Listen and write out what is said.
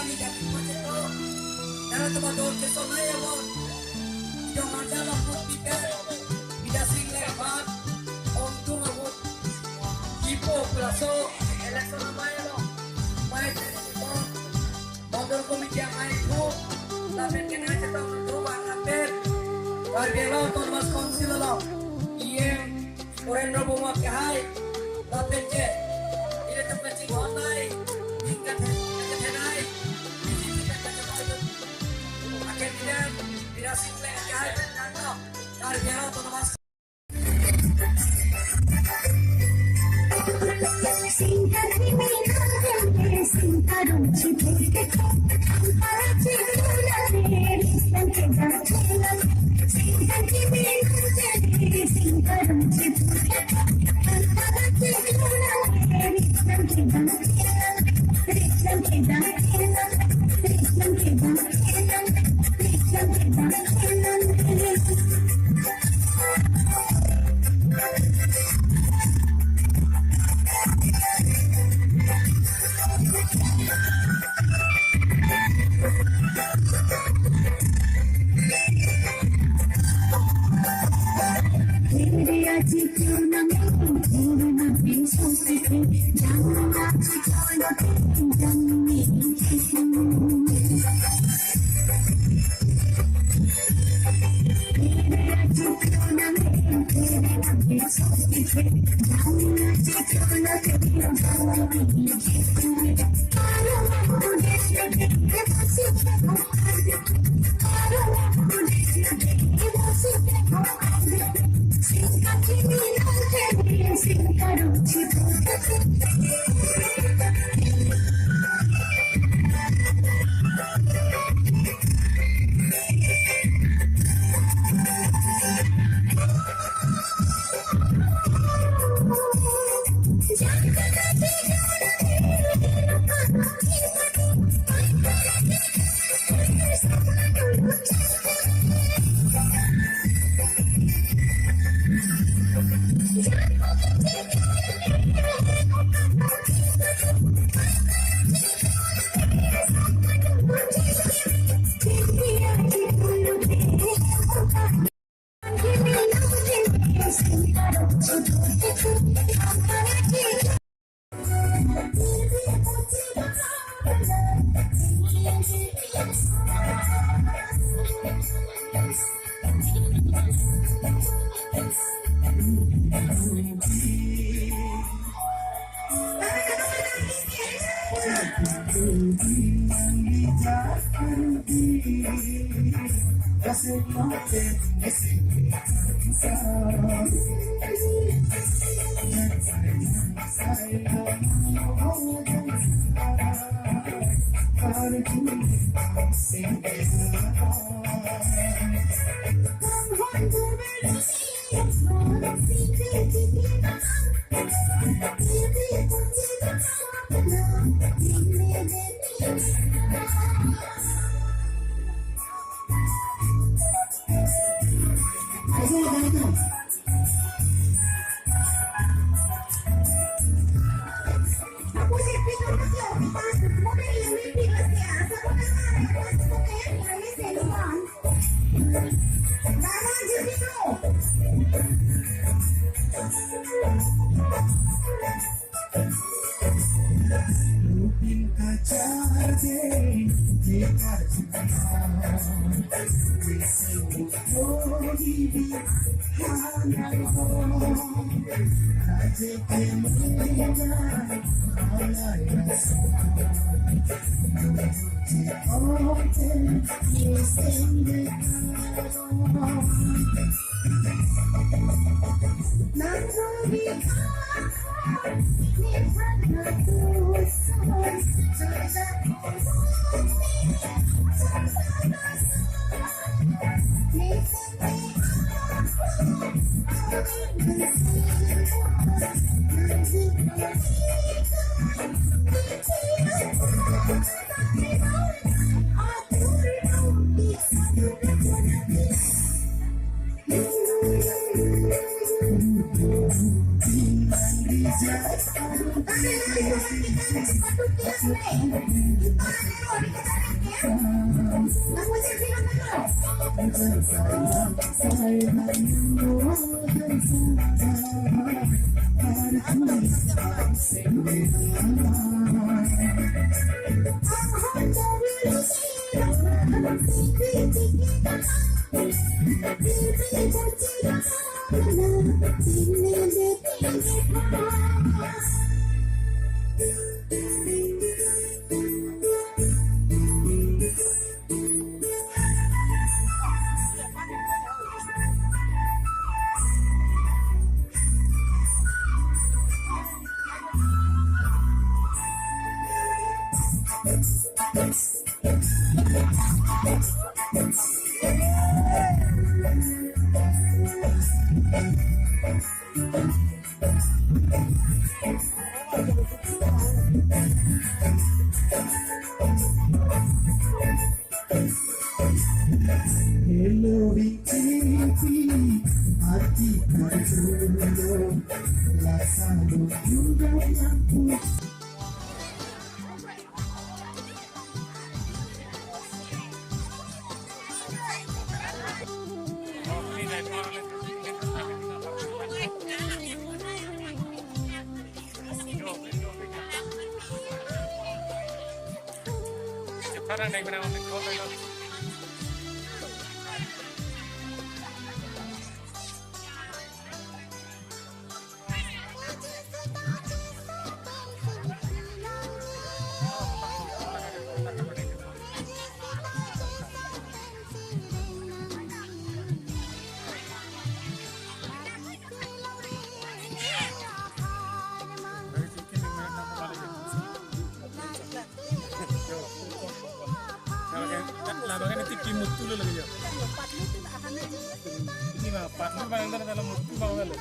kami jadi macam tu. Karena tempat tu kesana ya mon. Jangan jangan buktikan. Tidak sing lepas. Untuk aku. Ipo pelaso. Election apa ya lo? Main itu. Mobil komisi yang main tu. Tapi kena cetak berubah hampir. Warga lo tuan mas konsil lo. Iya. Orang robo mak hai. Tapi je. Ini tempat sing online. Tingkat naik. Akhirnya tidak sing lepas dan lo. Warga lo tuan mas. Hello, Vicky, hati terjulur, laksana juga mampu. Sekarang naik berapa menit? Kau tahu? Labangan nanti kimut dulu lagi ya. Ini mah partner bang dalam mutu bang